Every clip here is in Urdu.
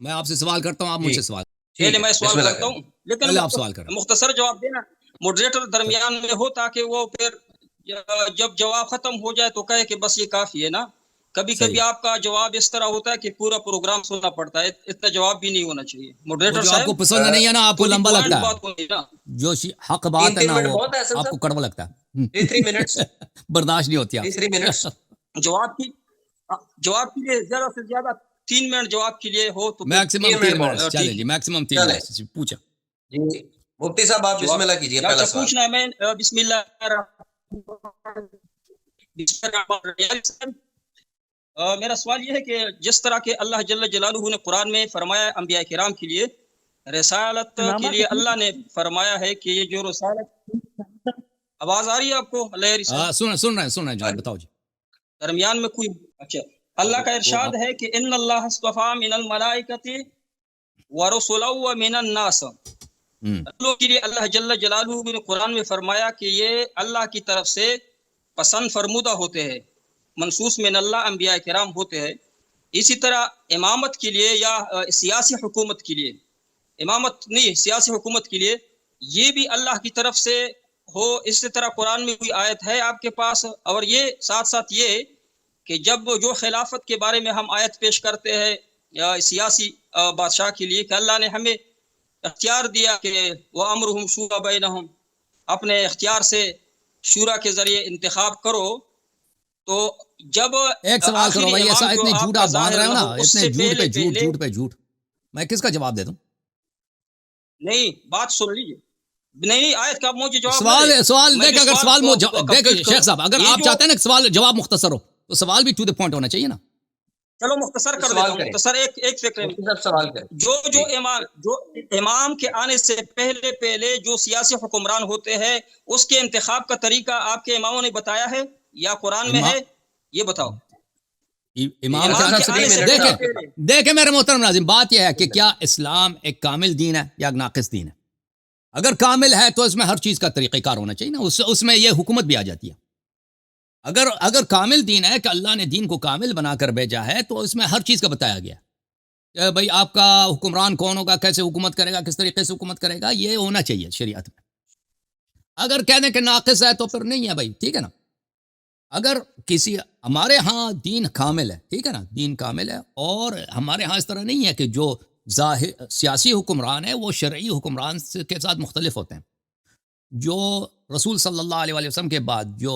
میں آپ سے سوال کرتا ہوں، آپ مجھ سے سوال پہلے میں سوال کرتا ہوں، لیکن پہلے آپ سوال کریں، مختصر جواب دینا، ماڈریٹر درمیان میں ہو تاکہ وہ پھر جب جواب ختم ہو جائے تو کہے کہ بس یہ کافی ہے نا. کبھی کبھی آپ کا جواب اس طرح ہوتا ہے کہ پورا پروگرام سننا پڑتا ہے، اتنا جواب بھی نہیں ہونا چاہیے. ماڈریٹر جو آپ صاحب کو پسند نہیں ہے نا، آپ کو لمبا لگتا ہے، نا جو حق بات ہے نا وہ آپ کو کڑوا لگتا ہے، 3 منٹس برداشت نہیں ہوتی آپ 3 منٹس جواب کے لیے زیادہ سے زیادہ 3 منٹ جواب کے لیے ہو تو میکسیمم 3 منٹ چلیں جی، میکسیمم 3 منٹ پوچھا جی. مفتی صاحب آپ بسم اللہ کیجئے. پہلا سوال پوچھنا ہے میں. بسم اللہ میرا سوال یہ ہے کہ جس طرح کہ اللہ جل جلالہ نے قرآن میں فرمایا انبیاء کرام کے لیے رسالت کے لیے اللہ نے فرمایا ہے کہ یہ جو رسالت، آواز آ رہی ہے آپ کو؟ سن رہے ہیں جناب، بتاؤ جی. درمیان میں کوئی اچھا، اللہ کا ارشاد ہے کہ ان اللہ اصطفى من الملائکۃ ورسلا ومن الناس. لوگوں کے لیے اللہ جل جلالہ نے قرآن میں فرمایا کہ یہ اللہ کی طرف سے پسند فرمودہ ہوتے ہیں، منصوص من اللہ انبیاء کرام ہوتے ہیں. اسی طرح امامت کے لیے یا سیاسی حکومت کے لیے، امامت نہیں سیاسی حکومت کے لیے یہ بھی اللہ کی طرف سے ہو. اسی طرح قرآن میں کوئی آیت ہے آپ کے پاس؟ اور یہ ساتھ ساتھ یہ کہ جب جو خلافت کے بارے میں ہم آیت پیش کرتے ہیں یا سیاسی بادشاہ کے لیے کہ اللہ نے ہمیں اختیار دیا کہ وَأَمْرُهُمْ شُورَى بَيْنَهُمْ، اپنے اختیار سے شورا کے ذریعے انتخاب کرو، تو جب ایک سوال کرو بھائی، ایسا اتنے جھوٹ آپ باندھ رہے ہو نا، اتنے جھوٹ پہ جھوٹ، میں کس کا جواب دے دوں؟ نہیں بات سن لیجیے. نہیں آیت کا مجھے جواب سوال دیکھ، اگر سوال دیکھ شیخ صاحب، اگر آپ چاہتے ہیں نا سوال جواب مختصر ہو تو سوال بھی ٹو دی پوائنٹ ہونا چاہیے نا. چلو مختصر کر دیتا ہوں، مختصر ایک فکر میں سوال کریں. جو امام کے آنے سے پہلے جو سیاسی حکمران ہوتے ہیں اس کے انتخاب کا طریقہ آپ کے اماموں نے بتایا ہے یا قرآن میں ہے؟ یہ بتاؤ. امام دیکھیں میرے محترم ناظرین، بات یہ ہے کہ کیا اسلام ایک کامل دین ہے یا ناقص دین ہے؟ اگر کامل ہے تو اس میں ہر چیز کا طریقہ کار ہونا چاہیے نا، اس میں یہ حکومت بھی آ جاتی ہے. اگر کامل دین ہے کہ اللہ نے دین کو کامل بنا کر بھیجا ہے تو اس میں ہر چیز کا بتایا گیا کہ بھئی آپ کا حکمران کون ہوگا، کیسے حکومت کرے گا، کس طریقے سے حکومت کرے گا، یہ ہونا چاہیے شریعت میں. اگر کہہ دیں کہ ناقص ہے تو پھر نہیں ہے بھائی، ٹھیک ہے نا. اگر ہمارے ہاں دین کامل ہے، ٹھیک ہے نا، دین کامل ہے، اور ہمارے ہاں اس طرح نہیں ہے کہ جو سیاسی حکمران ہے وہ شرعی حکمران کے ساتھ مختلف ہوتے ہیں. جو رسول صلی اللہ علیہ وسلم کے بعد جو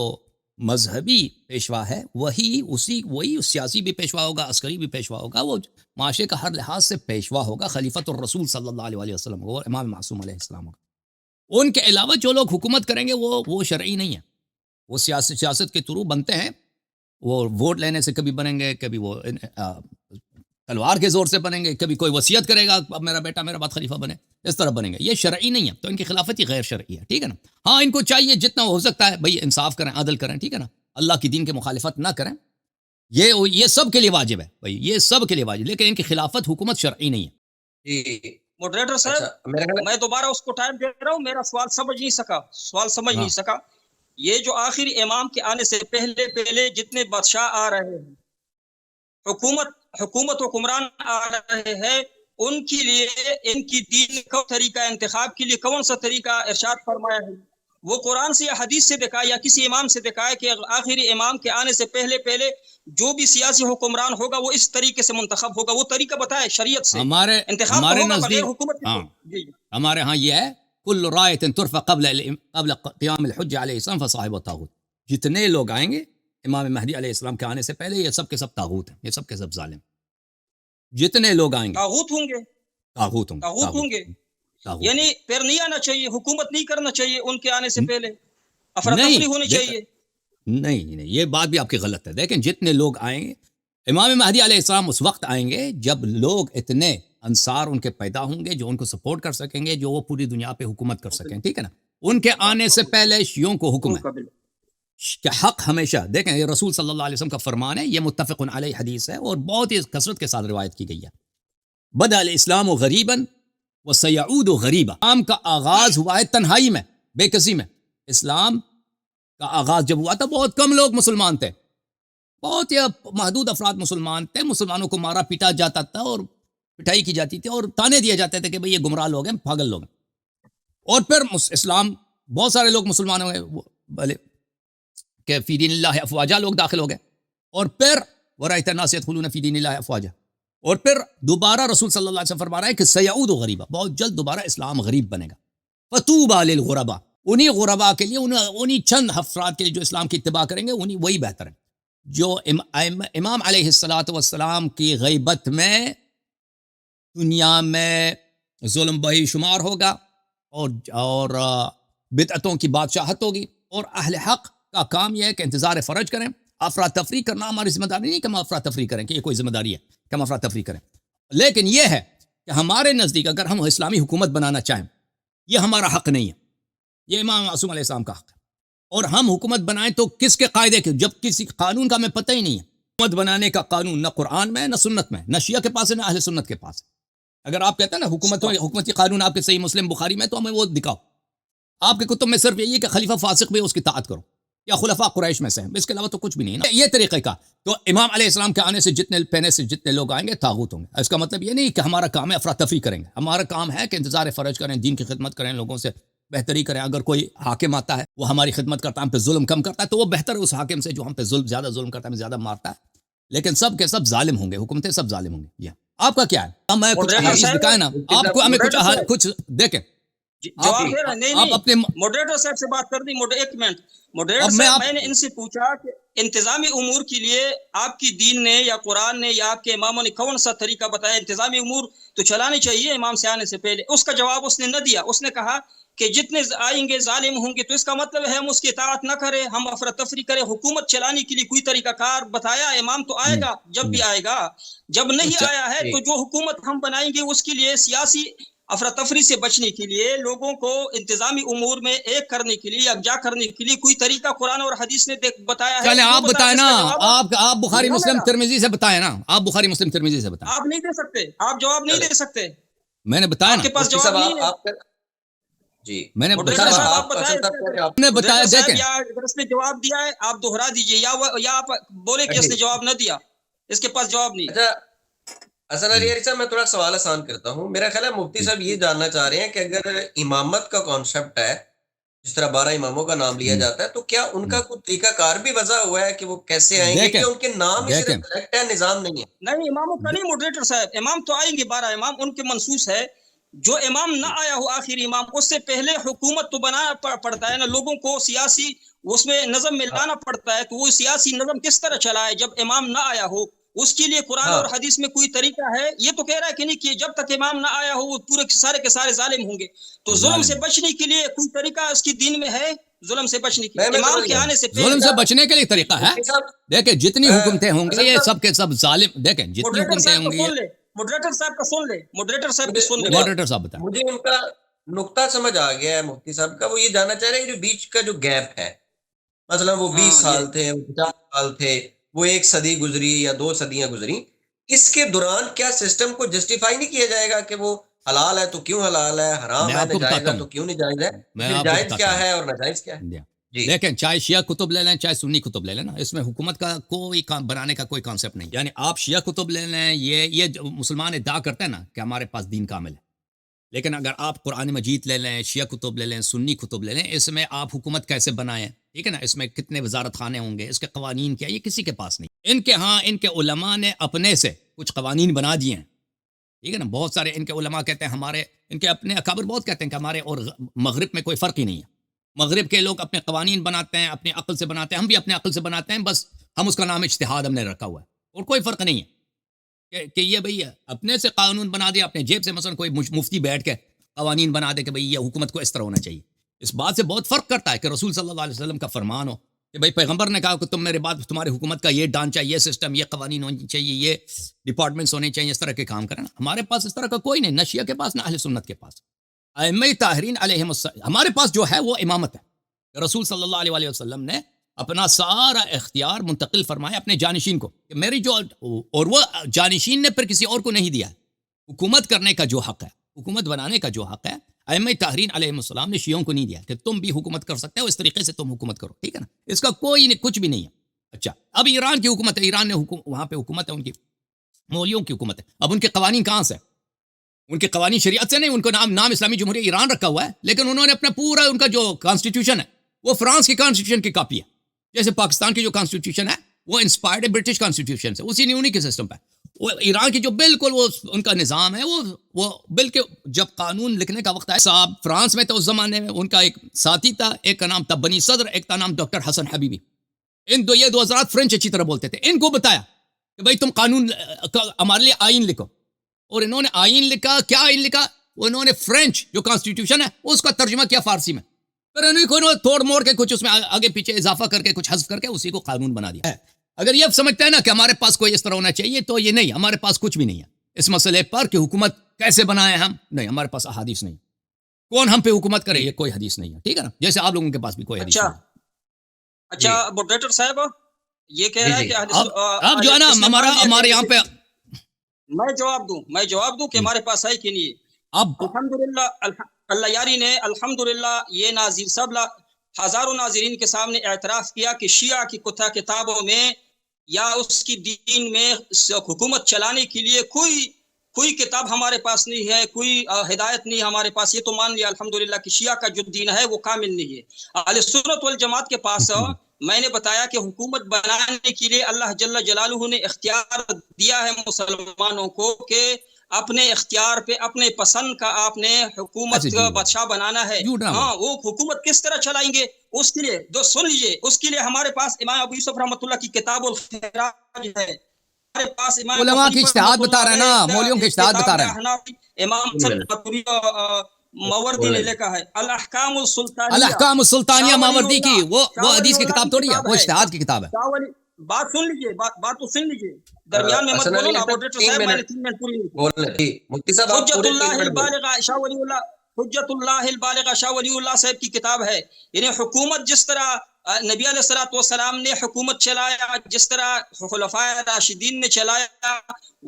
مذہبی پیشوا ہے وہی سیاسی بھی پیشوا ہوگا، عسکری بھی پیشوا ہوگا، وہ معاشرے کا ہر لحاظ سے پیشوا ہوگا، خلیفۃ الرسول صلی اللہ علیہ وسلم ہوگا، امام معصوم علیہ السلام ہوگا. ان کے علاوہ جو لوگ حکومت کریں گے وہ شرعی نہیں ہے، وہ سیاست کے تھرو بنتے ہیں. وہ ووٹ لینے سے کبھی بنیں گے، کبھی وہ تلوار کے زور سے بنیں گے، کبھی کوئی وصیت کرے گا اب میرا بیٹا میرا بعد خلیفہ بنے، اس طرح بنیں گے. یہ شرعی نہیں ہے، تو ان کی خلافت ہی غیر شرعی ہے، ٹھیک ہے نا. ہاں ان کو چاہیے جتنا ہو سکتا ہے بھئی انصاف کریں، عدل کریں، ٹھیک ہے نا، اللہ کی دین کے مخالفت نہ کریں. یہ سب کے لیے واجب ہے بھئی، یہ سب کے لیے واجب، لیکن ان کی خلافت حکومت شرعی نہیں ہے. ماڈریٹر صاحب میں دوبارہ اس کو ٹائم دے رہا ہوں، میرا سوال سمجھ نہیں سکا. یہ جو آخری امام کے آنے سے پہلے جتنے بادشاہ آ رہے ہیں، حکومت حکمران آ رہے ہیں، ان کے لیے ان کی دین کا طریقہ انتخاب کے لیے کون سا طریقہ ارشاد فرمایا ہے؟ وہ قرآن سے یا حدیث سے دکھائے یا کسی امام سے دکھائے کہ آخری امام کے آنے سے پہلے جو بھی سیاسی حکمران ہوگا وہ اس طریقے سے منتخب ہوگا، وہ طریقہ بتائے شریعت سے. ہمارے نزدیک ہمارے ہاں یہ ہے کل رایت ترفع قبل قیام الحج علیہ السلام فصاحب الطاغوت. جتنے لوگ آئیں گے امام مہدی علیہ السلام کے آنے سے پہلے یہ سب کے سب طاغوت ہیں، یہ سب کے سب ظالم. جتنے لوگ آئیں گے طاغوت ہوں گے. یعنی پھر نہیں آنا چاہیے، حکومت نہیں کرنا چاہیے ان کے آنے سے پہلے، افراتفری ہونی چاہیے. نہیں یہ بات بھی آپ کی غلط ہے. دیکھیں جتنے لوگ آئیں گے امام مہدی علیہ السلام اس وقت آئیں گے جب لوگ اتنے انصار ان کے پیدا ہوں گے جو ان کو سپورٹ کر سکیں گے، جو وہ پوری دنیا پہ حکومت کر سکیں، ٹھیک ہے نا. ان کے آنے سے پہلے شیعوں کو حکم ہے کہ حق ہمیشہ، دیکھیں یہ رسول صلی اللہ علیہ وسلم کا فرمان ہے، یہ متفق علیہ حدیث ہے اور بہت ہی کثرت کے ساتھ روایت کی گئی ہے. بدأ الاسلام غریبا وسيعود غریبا. اسلام کا آغاز ہوا ہے تنہائی میں، بے کسی میں. اسلام کا آغاز جب ہوا تھا بہت کم لوگ مسلمان تھے، بہت ہی محدود افراد مسلمان تھے، مسلمانوں کو مارا پیٹا جاتا تھا اور پٹائی کی جاتی تھی اور تانے دیے جاتے تھے کہ بھئی یہ گمراہ لوگ ہیں، پاگل لوگ ہیں. اور پھر اسلام، بہت سارے لوگ مسلمان ہو گئے بھلے کہ فی دین اللہ افواجا لوگ داخل ہو گئے، اور پھر ورأیت الناس یدخلون فی دین اللہ افواجا، اور پھر دوبارہ رسول صلی اللہ علیہ وسلم فرما رہا ہے کہ سیعود غریبا، بہت جلد دوبارہ اسلام غریب بنے گا. فطوبی للغرباء، انہی غرباء کے لیے، انہی چند افراد کے لیے جو اسلام کی اتباع کریں گے، وہی بہتر ہے. جو امام علیہ الصلوۃ والسلام کی غیبت میں دنیا میں ظلم بہی شمار ہوگا اور بدعتوں کی بادشاہت ہوگی، اور اہل حق کا کام یہ ہے کہ انتظار فرج کریں. افراتفری کرنا ہماری ذمہ داری نہیں کہ ہم افراتفری کریں، کہ یہ کوئی ذمہ داری ہے کہ ہم افراتفری کریں، لیکن یہ ہے کہ ہمارے نزدیک اگر ہم اسلامی حکومت بنانا چاہیں، یہ ہمارا حق نہیں ہے، یہ امام معصوم علیہ السلام کا حق ہے. اور ہم حکومت بنائیں تو کس کے قاعدے کے؟ جب کسی قانون کا ہمیں پتہ ہی نہیں ہے. حکومت بنانے کا قانون نہ قرآن میں، نہ سنت میں، نہ شیعہ کے پاس ہے، نہ اہل سنت کے پاس ہے. اگر آپ کہتے ہیں نا حکومتی قانون آپ کے صحیح مسلم بخاری میں، تو ہمیں وہ دکھاؤ. آپ کے کتب میں صرف یہی ہے کہ خلیفہ فاسق بھی اس کی طاعت کرو، یا خلفاء قریش میں سے ہیں، اس کے علاوہ تو کچھ بھی نہیں ہے نا. یہ طریقہ کا تو امام علیہ السلام کے آنے سے جتنے لوگ آئیں گے طاغوت ہوں گے. اس کا مطلب یہ نہیں کہ ہمارا کام ہے افراتفری کریں گے. ہمارا کام ہے کہ انتظار فرج کریں، دین کی خدمت کریں، لوگوں سے بہتری کریں. اگر کوئی حاکم آتا ہے وہ ہماری خدمت کرتا ہے، ہم پہ ظلم کم کرتا ہے، تو وہ بہتر ہے اس حاکم سے جو ہم پہ زیادہ ظلم کرتا ہے، ہمیں زیادہ مارتا ہے. لیکن سب کے سب ظالم ہوں گے، حکومتیں سب ظالم ہوں گی. آپ کا کیا ہے؟ میں کچھ دکھائے نا آپ کو، ہمیں کچھ دیکھیں. جواب دے رہا نہیں آپ اپنے ماڈریٹر صاحب سے بات کر دی. ایک منٹ ماڈریٹر صاحب، میں نے ان سے پوچھا کہ انتظامی امور کے لیے آپ کی دین نے یا قرآن نے یا آپ کے اماموں نے کون سا طریقہ بتایا؟ انتظامی امور تو چلانے چاہیے امام سے آنے سے پہلے. اس کا جواب اس نے نہ دیا. اس نے کہا کہ جتنے آئیں گے ظالم ہوں گے، تو اس کا مطلب ہے ہم اس کی اطاعت نہ کریں، ہم افراتفری کریں. حکومت چلانے کے لیے کوئی طریقہ کار بتایا؟ امام تو آئے گا، جب بھی آئے گا. جب نہیں آیا ہے تو جو حکومت ہم بنائیں گے اس کے لیے سیاسی افراتفری سے بچنے کے لیے، لوگوں کو انتظامی امور میں ایک کرنے کے لیے، یکجا کرنے کے لیے کوئی طریقہ قرآن اور حدیث نے بتایا ہے؟ چلیں آپ بتائیں نا، آپ بخاری مسلم ترمذی سے بتائیں نا، آپ بخاری مسلم ترمذی سے بتائیں. آپ نہیں دے سکتے، آپ جواب نہیں دے سکتے. میں نے بتایا نا، آپ کے پاس جواب نہیں ہے. جی میں نے بتایا. دیکھیں اگر اس نے جواب دیا ہے آپ دوہرا دیجئے، یا آپ بولے کہ اس نے جواب نہ دیا، اس کے پاس جواب نہیں. اچھا حسن علی صاحب، میں تھوڑا سوال آسان کرتا ہوں. میرا خیال ہے مفتی صاحب یہ جاننا چاہ رہے ہیں کہ اگر امامت کا کانسیپٹ ہے، جس طرح 12 اماموں کا نام لیا جاتا ہے، تو کیا ان کا کوئی طریقہ کار بھی وضع ہوا ہے کہ وہ کیسے آئیں گے؟ کہ ان کے نام ہی صرف ڈائریکٹ ہے، نظام نہیں ہے؟ نہیں، اماموں کا نہیں ماڈریٹر صاحب. امام تو آئیں گے، 12 امام ان کے منصوص ہے. جو امام نہ آیا ہو آخری امام، اس سے پہلے حکومت تو بنانا پڑتا ہے نا، لوگوں کو سیاسی اس میں نظم میں لانا پڑتا ہے. تو وہ سیاسی نظم کس طرح چلائے جب امام نہ آیا ہو؟ اس کے لیے قرآن اور حدیث میں کوئی طریقہ ہے؟ یہ تو کہہ رہا ہے کہ نہیں کہ جب تک امام نہ آیا ہو وہ پورے سارے کے سارے ظالم ہوں گے. تو ظلم سے بچنے کے لیے کوئی طریقہ اس کی دین میں ہے؟ ظلم سے بچنے کے لیے امام کے آنے سے پہلے ظلم سے بچنے کے لیے طریقہ ہے. دیکھیں جتنی حکومتیں ہوں گی یہ سب کے سب ظالم. دیکھیں جتنی حکومتیں ہوں گی، ماڈریٹر صاحب کا سن لے، ماڈریٹر صاحب کی سن لے. ماڈریٹر صاحب بتائیں. مجھے ان کا نقطہ سمجھ آ گیا ہے مفتی صاحب کا. وہ یہ جاننا چاہ رہے ہیں کہ جو بیچ کا جو گیپ ہے، مثلا وہ 20 سال تھے، 50 سال تھے، وہ 1 صدی گزری یا 2 صدیاں گزری، اس کے دوران کیا سسٹم کو جسٹیفائی نہیں کیا جائے گا کہ وہ حلال ہے تو کیوں حلال ہے، حرام ہے ناجائز ہے تو کیوں ناجائز ہے، پھر جائز کیا ہے اور ناجائز کیا ہے؟ لیکن چاہے شیعہ کتب لے لیں چاہے سنی کتب لے لیں نا، اس میں حکومت کا کوئی بنانے کا کوئی کانسیپٹ نہیں. یعنی آپ شیعہ کتب لے لیں، یہ مسلمان ادعا کرتے ہیں نا کہ ہمارے پاس دین کامل ہے، لیکن اگر آپ قرآن مجید لے لیں، شیعہ کتب لے لیں، سنی کتب لے لیں، اس میں آپ حکومت کیسے بنائیں، ٹھیک ہے نا، اس میں کتنے وزارت خانے ہوں گے، اس کے قوانین کیا، یہ کسی کے پاس نہیں. ان کے علماء نے اپنے سے کچھ قوانین بنا دیے ہیں، ٹھیک ہے نا. بہت سارے ان کے علماء کہتے ہیں ان کے اپنے اکابر بہت کہتے ہیں کہ ہمارے اور مغرب میں کوئی فرق ہی نہیں ہے. مغرب کے لوگ اپنے قوانین بناتے ہیں، اپنی عقل سے بناتے ہیں، ہم بھی اپنے عقل سے بناتے ہیں، بس ہم اس کا نام اجتہاد ہم نے رکھا ہوا ہے، اور کوئی فرق نہیں ہے کہ یہ بھئی اپنے سے قانون بنا دیا اپنے جیب سے. مثلا کوئی مفتی بیٹھ کے قوانین بنا دے کہ بھئی یہ حکومت کو اس طرح ہونا چاہیے. اس بات سے بہت فرق کرتا ہے کہ رسول صلی اللہ علیہ وسلم کا فرمان ہو کہ بھئی پیغمبر نے کہا کہ تم میرے بعد تمہاری حکومت کا یہ ڈھانچہ، یہ سسٹم، یہ قوانین ہونی چاہیے، یہ ڈپارٹمنٹس ہونے چاہیے، اس طرح کے کام کرنا. ہمارے پاس اس طرح کا کوئی نہیں، نہ شیعہ کے پاس نہ اہل سنت کے پاس. ائمہ طاہرین علیہم السلام ہمارے پاس جو ہے وہ امامت ہے. رسول صلی اللہ علیہ وسلم نے اپنا سارا اختیار منتقل فرمایا اپنے جانشین کو کہ میری جو، اور وہ جانشین نے پھر کسی اور کو نہیں دیا. حکومت کرنے کا جو حق ہے، حکومت بنانے کا جو حق ہے، ائمہ طاہرین علیہ السلام نے شیعوں کو نہیں دیا کہ تم بھی حکومت کر سکتے ہو، اس طریقے سے تم حکومت کرو، ٹھیک ہے نا. اس کا کوئی کچھ بھی نہیں ہے. اچھا اب ایران کی حکومت ہے، ایران نے وہاں پہ حکومت ہے، ان کی مولویوں کی حکومت ہے. اب ان کے قوانین کہاں سے؟ ان کے قوانین شریعت سے نہیں، ان کو نام اسلامی جمہوریہ ایران رکھا ہوا ہے، لیکن انہوں نے اپنا پورا ان کا جو کانسٹیٹیوشن ہے وہ فرانس کی کانسٹیٹیوشن کی کاپی ہے. جیسے پاکستان کی جو کانسٹیٹیوشن ہے وہ انسپائرڈ ہے برٹش کانسٹیٹیوشن سے، اسی نے انہی کے سسٹم پہ. وہ ایران کی جو بالکل وہ ان کا نظام ہے وہ بالکل جب قانون لکھنے کا وقت آیا صاحب فرانس میں تو اس زمانے میں ان کا ایک ساتھی تھا، ایک کا نام تھا بنی صدر، ایک کا نام ڈاکٹر حسن حبیبی. یہ دو حضرات فرینچ اچھی طرح بولتے تھے. ان کو بتایا کہ بھائی تم قانون ہمارے لیے آئین لکھو، اور انہوں نے آئین لکھا. کیا آئین لکھا؟ انہوں نے فرینچ جو کانسٹیٹیوشن ہے اس کا ترجمہ کیا فارسی میں، پھر انہوں نے توڑ موڑ کے کچھ اس میں آگے پیچھے اضافہ کر کے کچھ حذف کر کے اسی کو قانون بنا دیا. اگر یہ سمجھتے ہیں نا کہ ہمارے پاس کوئی اس طرح ہونا چاہیے، تو یہ نہیں، ہمارے پاس کچھ بھی نہیں ہے اس مسئلے پر کہ حکومت کیسے بنائیں ہم. نہیں، ہمارے پاس احادیث نہیں. کون ہم پہ حکومت کرے، یہ کوئی حدیث نہیں ہے. ٹھیک ہے نا، جیسے آپ لوگوں کے پاس بھی کوئی حدیث نہیں ہے. اچھا مڈریٹر صاحب یہ کہہ رہا ہے کہ اب جو ہے نا ہمارے یہاں پہ میں جواب دوں کہ ہمارے پاس ہے کہ نہیں. اب الحمدللہ اللہ یاری نے الحمدللہ یہ ناظر صاحب ہزاروں ناظرین کے سامنے اعتراف کیا کہ شیعہ کی کتابوں میں یا اس کی دین میں حکومت چلانے کے لیے کوئی کتاب ہمارے پاس نہیں ہے، کوئی ہدایت نہیں ہمارے پاس. یہ تو مان لیا الحمدللہ کہ شیعہ کا جو دین ہے وہ کامل نہیں ہے. اہل سنت والجماعت کے پاس میں نے بتایا کہ حکومت بنانے کے لیے اللہ جل جلالہ نے اختیار دیا ہے مسلمانوں کو کہ اپنے اختیار پہ اپنے پسند کا آپ نے حکومت کا بادشاہ بنانا ہے. ہاں، وہ حکومت کس طرح چلائیں گے اس کے لیے سن لیجئے، اس کے لیے ہمارے پاس امام ابو یوسف رحمۃ اللہ کی کتاب الخراج ہے. ہمارے پاس علماء کی اجتہاد بتا رہے ہیں نا، مولویوں کے اجتہاد بتا رہے ہیں. امام ماوردی نے لکھا ہے الاحکام السلطانیہ ماوردی کی، وہ حدیث کی کتاب تھوڑی ہے، وہ اجتہاد کی کتاب ہے. بات سن لیجئے، بات تو سن لیجئے، درمیان میں مت بولو نا ماڈریٹر صاحب. میں نے 3 منٹ پوری حجت اللہ البالغہ شاہ ولی اللہ، حجت اللہ البالغہ شاہ ولی اللہ صاحب کی کتاب ہے. یعنی حکومت جس طرح نبی علیہ الصلوۃ والسلام نے حکومت چلایا، جس طرح خلفائے راشدین نے چلایا،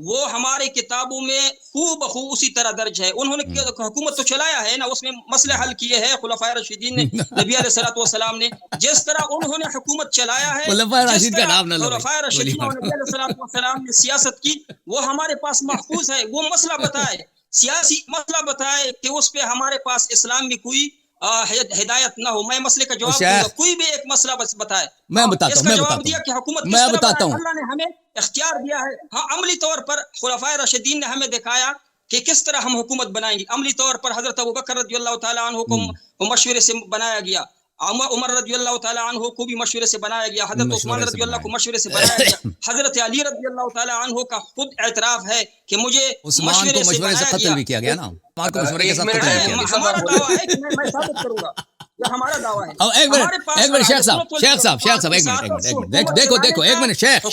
وہ ہمارے کتابوں میں خوب اسی طرح درج ہے. انہوں نے حکومت تو چلایا ہے نا، اس میں مسئلے حل کیے ہیں خلفائے راشدین نے، نبی علیہ الصلوۃ والسلام نے. جس طرح انہوں نے حکومت چلایا ہے، خلفائے راشدین کا نام نہ لو، خلفائے راشدین اور نبی علیہ الصلوۃ والسلام نے سیاست کی، وہ ہمارے پاس محفوظ ہے. وہ مسئلہ بتائے، سیاسی مسئلہ بتائے کہ اس پہ ہمارے پاس اسلام میں کوئی ہدایت نہ ہو. میں مسئلے کا جواب دوں گا، کوئی بھی ایک مسئلہ بس بتائے. میں بتاتا ہوں، میں بتاتا ہوں. اللہ نے ہمیں اختیار دیا ہے. ہاں، عملی طور پر خلفائے راشدین نے ہمیں دکھایا کہ کس طرح ہم حکومت بنائیں گے. عملی طور پر حضرت ابوبکر رضی اللہ تعالیٰ عنہ کو مشورے سے بنایا گیا، عمر رضی اللہ تعالیٰ عنہ کو بھی مشورے سے بنایا گیا، حضرت عثمان رضی اللہ کو مشورے سے بنایا گیا، حضرت علی رضی اللہ تعالیٰ عنہ کا خود اعتراف ہے کہ مجھے مشورے سے قتل بھی کیا گیا نا. ہمارا دعویٰ ہے کہ میں ثابت کروں گا، یہ ہمارا دعویٰ ہے. ایک منٹ شیخ صاحب ایک منٹ دیکھو ایک منٹ شیخ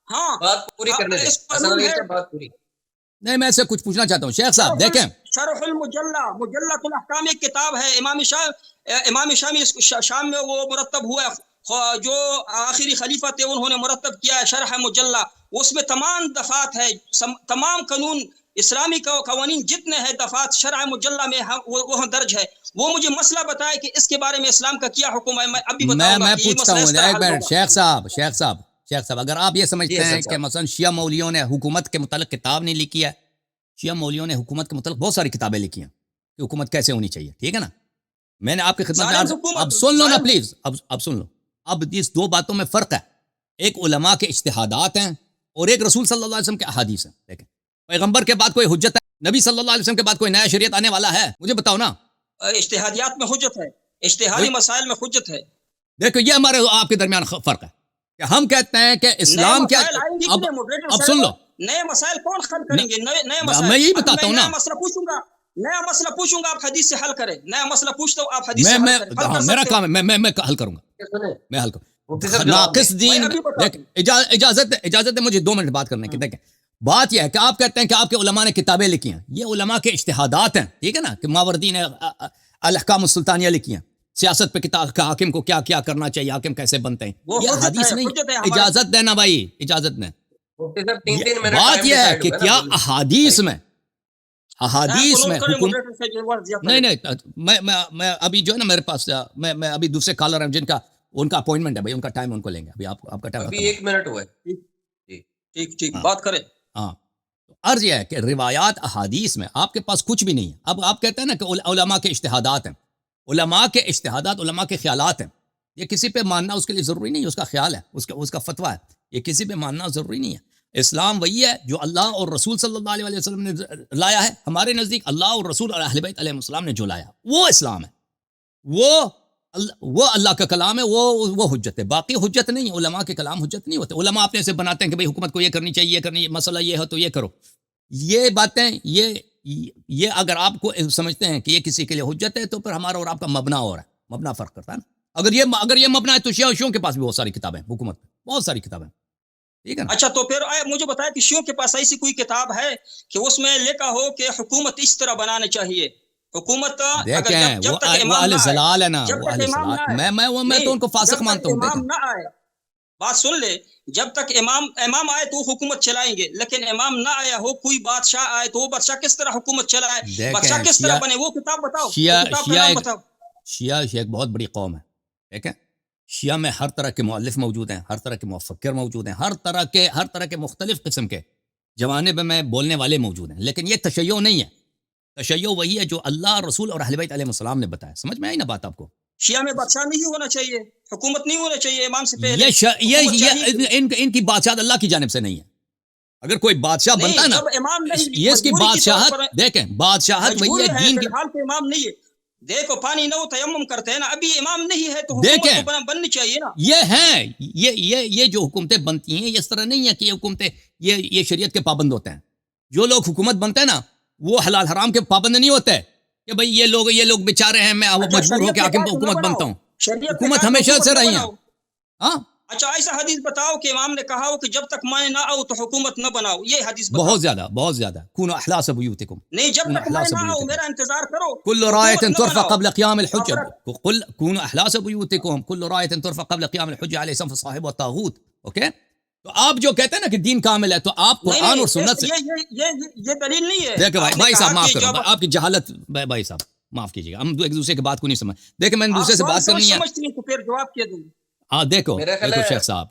ہاں بات پوری کرنے دیں، بات پوری. نہیں، میں سے کچھ پوچھنا چاہتا ہوں شیخ صاحب. دیکھیں شرح المجلہ، مجلۃ الاحکام ایک کتاب ہے، امام شامی شام میں وہ مرتب ہوا ہے، جو آخری خلیفہ تھے انہوں نے مرتب کیا ہے شرح مجلہ. اس میں تمام دفعات ہے، تمام قانون اسلامی قوانین جتنے ہیں دفعات شرح مجلہ میں وہ درج ہے. وہ مجھے مسئلہ بتائے کہ اس کے بارے میں اسلام کا کیا حکم ہے. میں ابھی بتاؤں گا. میں پوچھتا ہوں ایک منٹ شیخ صاحب اگر آپ یہ سمجھتے ہیں کہ مثلا شیعہ مولیوں نے حکومت کے متعلق کتاب نہیں لکھی ہے، شیعہ مولیوں نے حکومت کے متعلق بہت ساری کتابیں لکھی ہیں کہ حکومت کیسے ہونی چاہیے. ٹھیک ہے نا، میں نے آپ کی خدمت میں اب سن لو نا پلیز، اب سن لو. اب اس دو باتوں میں فرق ہے، ایک علماء کے اجتہادات ہیں اور ایک رسول صلی اللہ علیہ وسلم کے احادیث ہیں. دیکھیں، پیغمبر کے بعد کوئی حجت ہے، نبی صلی اللہ علیہ وسلم کے بعد کوئی نیا شریعت آنے والا ہے؟ مجھے بتاؤ نا. اجتہادیات میں حجت ہے، اجتہادی مسائل میں حجت ہے. دیکھو، یہ ہمارے آپ کے درمیان فرق ہے کہ ہم کہتے ہیں کہ اسلام کیا. اب سن لو، نئے مسائل کون حل کریں گے؟ نئے مسائل میں یہی بتاتا ہوں نا. نیا مسئلہ پوچھوں گا، آپ حدیث سے حل کریں. نیا مسئلہ پوچھتا ہوں، آپ حدیث سے حل کریں. میرا کام ہے، میں حل کروں گا. میں حل کروں. ناقص دین. اجازت ہے مجھے 2 منٹ بات کرنے کی. دیکھیں، بات یہ ہے کہ آپ کہتے ہیں کہ آپ کے علماء نے کتابیں لکھی ہیں، یہ علماء کے اجتہادات ہیں. ٹھیک ہے نا، کہ ماوردی نے الاحکام السلطانیہ لکھی ہیں، سیاست پہ کتاب کا حاکم کو کیا کیا کرنا چاہیے، حاکم کیسے بنتے ہیں. یہ حدیث نہیں. اجازت دینا بھائی، اجازت دیں. بات یہ ہے کہ کیا احادیث میں میں ابھی جو ہے نا میرے پاس میں ابھی دوسرے کالر ہیں جن کا ان کا اپوائنٹمنٹ ہے بھائی، ان کا ٹائم ان کو لیں گے. ابھی آپ کا ٹائم ابھی 1 منٹ ہوا ہے. ٹھیک بات کریں. ہاں، عرض یہ ہے کہ روایات احادیث میں آپ کے پاس کچھ بھی نہیں ہے. اب آپ کہتے ہیں نا کہ علماء کے اجتہادات ہیں، علماء کے اجتہادات، علماء کے خیالات ہیں، یہ کسی پہ ماننا اس کے لیے ضروری نہیں ہے، اس کا خیال ہے، اس کا فتویٰ ہے، یہ کسی پہ ماننا ضروری نہیں ہے. اسلام وہی ہے جو اللہ اور رسول صلی اللہ علیہ وسلم نے لایا ہے. ہمارے نزدیک اللہ اور رسول اور اہل بیت علیہ السلام نے جو لایا وہ اسلام ہے، وہ اللہ کا کلام ہے، وہ حجت ہے. باقی حجت نہیں ہے. علماء کے کلام حجت نہیں ہوتے. علماء اپنے سے بناتے ہیں کہ بھئی حکومت کو یہ کرنی چاہیے، یہ کرنی، مسئلہ یہ ہے تو یہ کرو. یہ باتیں یہ اگر آپ کو سمجھتے ہیں کہ یہ کسی کے لیے حجت ہے تو پھر ہمارا اور آپ کا مبنا اور ہے، مبنا فرق کرتا ہے نا. اگر یہ مبنا ہے تو شیعوں کے پاس بھی بہت ساری کتابیں ہیں، حکومت میں بہت ساری کتابیں، ٹھیک ہے نا. اچھا تو پھر مجھے بتایا کہ شیعوں کے پاس ایسی کوئی کتاب ہے کہ اس میں لکھا ہو کہ حکومت اس طرح بنانا چاہیے؟ حکومت دیکھیں وہ اہل ضلال ہے نا، وہ اہل ضلال. میں تو ان کو فاسق مانتا ہوں. امام نہ آئے، بات سن لے، جب تک امام آئے تو وہ حکومت چلائیں گے، لیکن امام نہ آیا ہو، کوئی بادشاہ آئے تو وہ بادشاہ کس طرح حکومت چلائے، بادشاہ کس طرح بنے، وہ کتاب بتاؤ. شیعہ ایک بہت بڑی قوم ہے، ٹھیک ہے. شیعہ میں ہر طرح کے مؤلف موجود ہیں، ہر طرح کے مفکر موجود ہیں، ہر طرح کے مختلف قسم کے جوانب میں بولنے والے موجود ہیں. لیکن یہ تشیع نہیں ہے. تشیع وہی ہے جو اللہ، رسول اور اہل بیت علیہ السلام نے بتایا. سمجھ میں آئی نا بات آپ کو؟ شیعہ میں بادشاہ نہیں ہونا چاہیے، حکومت نہیں ہونا چاہیے امام سے پہلے. ان کی بادشاہت اللہ کی جانب سے نہیں ہے. اگر کوئی بادشاہ بنتا ہے نا، یہ اس کی بادشاہت، دیکھیں بادشاہت وہی ہے دین کی. امام نہیں ہے، دیکھو پانی نہ ہو تیمم کرتے ہیں نا، ابھی امام نہیں ہے تو حکومت بننی چاہیے نا. یہ ہیں یہ جو حکومتیں بنتی ہیں، یہ اس طرح نہیں ہے کہ یہ حکومتیں یہ شریعت کے پابند ہوتے ہیں. جو لوگ حکومت بنتے ہیں نا وہ حلال حرام کے پابند نہیں ہوتے کہ بھئی یہ لوگ بیچارے ہیں، میں مجبور ہو کے حاکم حکومت بنتا ہوں. حکومت ہمیشہ سے رہی ہیں. ہاں اچھا ایسا حدیث بتاؤ کہ امام نے کہا ہو کہ جب تک میں نہ آؤں تو حکومت نہ بناؤ، یہ حدیث بتاؤ. بہت زیادہ کونوا احلاس بیوتکم. نہیں، جب تک میں نہ آؤں میرا انتظار کرو. کل رایت ترفع قبل قیام الحجہ. قل کونوا احلاس بیوتکم کل رایت ترفع قبل قیام الحجہ علیہ صنف صاحب والطاغوت. اوکے، تو آپ جو کہتے ہیں نا کہ دین کامل ہے، تو آپ قرآن اور سنت سے یہ دلیل نہیں ہے. دیکھیں بھائی صاحب معاف کرو، آپ کی جہالت بھائی صاحب معاف کیجیے گا، ہم ایک دوسرے کی بات کو نہیں سمجھ. دیکھیں میں نے دوسرے سے بات کرنی ہے. ہاں دیکھو شیخ صاحب،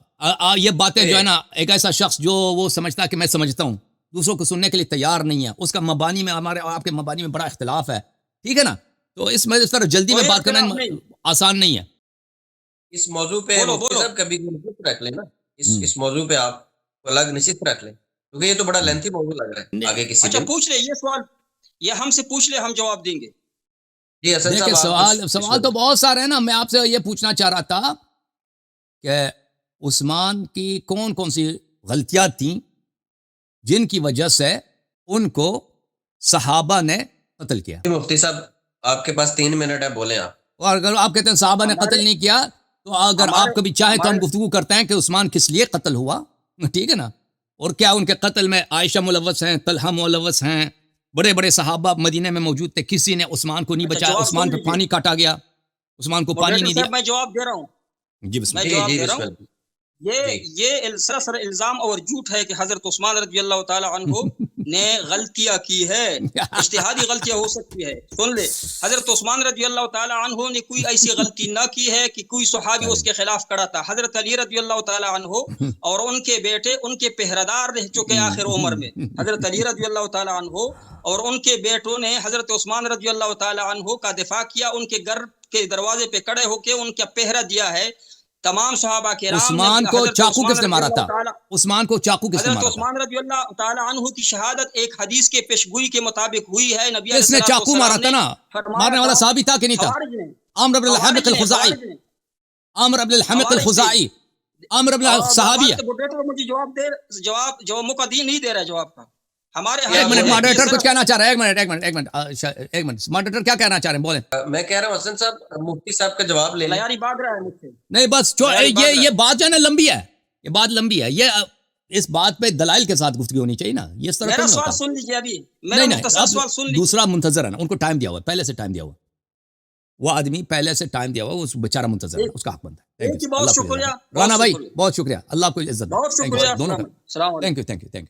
یہ باتیں جو ہے نا، ایک ایسا شخص جو وہ سمجھتا ہے کہ میں سمجھتا ہوں، دوسروں کو سننے کے لیے تیار نہیں ہے، اس کا مبانی میں ہمارے اور آپ کے مبانی میں بڑا اختلاف ہے، ٹھیک ہے نا. تو اس میں اس طرح جلدی میں بات کرنا آسان نہیں ہے. اس موضوع پہ سب کبھی نشست رکھ لیں نا، اس موضوع پہ آپ الگ نشست رکھ لیں، کیونکہ یہ تو بڑا لینتھی موضوع لگ رہا ہے. آگے کسی اچھا پوچھ لے یہ سوال، یہ ہم سے پوچھ لے، ہم جواب دیں گے. جی حسن صاحب سوال تو بہت سارے ہیں نا. میں آپ سے یہ پوچھنا چاہ رہا تھا کہ عثمان کی کون کون سی غلطیاں تھیں جن کی وجہ سے ان کو صحابہ نے قتل کیا. مفتی صاحب آپ کے پاس 3 منٹ ہے، بولیں آپ. اور اگر آپ کہتے ہیں صحابہ نے قتل نہیں کیا، تو اگر آپ کبھی چاہیں تو ہم گفتگو کرتے ہیں کہ عثمان کس لیے قتل ہوا، ٹھیک ہے نا. اور کیا ان کے قتل میں عائشہ ملوث ہیں، طلحہ ملوث ہیں، بڑے بڑے صحابہ مدینے میں موجود تھے، کسی نے عثمان کو نہیں بچایا، عثمان پہ پانی کاٹا گیا، عثمان کو پانی نہیں دیا. میں جواب دے رہا ہوں، جی بسم میں جواب دے رہا ہوں. یہ سراسر الزام اور جھوٹ ہے کہ حضرت عثمان رضی اللہ تعالی عنہ نے غلطیاں کی ہے، اجتہادی غلطیاں ہو سکتی ہے. سن لے، حضرت عثمان رضی اللہ تعالی عنہ نے کوئی ایسی غلطی نہ کی ہے کہ کوئی صحابی اس کے خلاف کھڑا تھا. حضرت علی رضی اللہ تعالی عنہ اور ان کے بیٹے ان کے پہرادار رہ چکے آخر عمر میں. حضرت علی رضی اللہ تعالی عنہ اور ان کے بیٹوں نے حضرت عثمان رضی اللہ تعالی عنہ کا دفاع کیا، ان کے گھر کے دروازے پہ کھڑے ہو کے ان کا پہرا دیا ہے. تمام صحابہ کرام عثمان کو چاقو کس نے مارا تھا؟ عثمان کو چاقو کس نے مارا تھا؟ حضرت عثمان رضی اللہ تعالی عنہ کی شہادت ایک حدیث کے پیشگوئی کے مطابق ہوئی ہے. نبی اس نے چاقو مارا تھا نا، مارنے والا صحابی تھا کہ نہیں تھا؟ عمرو بن الحمق الخزاعی، عمرو بن الحمق الخزاعی، عمرو بن صحابی ہے. مجھے جواب موقع نہیں دے رہا جواب کا. ہمارے ایک منٹ ماڈریٹر کچھ کہنا چاہ رہا ہے. ایک منٹ ماڈریٹر کیا کہنا چاہ رہے ہیں، بولیں. میں کہہ رہا ہوں حسن صاحب مفتی صاحب کا جواب لے لیں. یاری بھاگ رہا ہے مجھ سے. نہیں بس یہ بات جو ہے نا لمبی ہے، یہ بات لمبی ہے. یہ اس بات پہ دلائل کے ساتھ گفتگو ہونی چاہیے نا. یہ اس طرح میرا سوال سن لیجیے، ابھی نہیں سوال سن لیجیے. دوسرا منتظر ہے نا، ان کو ٹائم دیا ہوا ہے، پہلے سے ٹائم دیا ہوا، وہ آدمی پہلے سے ٹائم دیا ہوا، اس بیچارہ منتظر ہے، اس کا حق بنتا ہے. بہت شکریہ رانا بھائی، بہت شکریہ، اللہ کو عزت. بہت شکریہ. دونوں کا تھینک یو.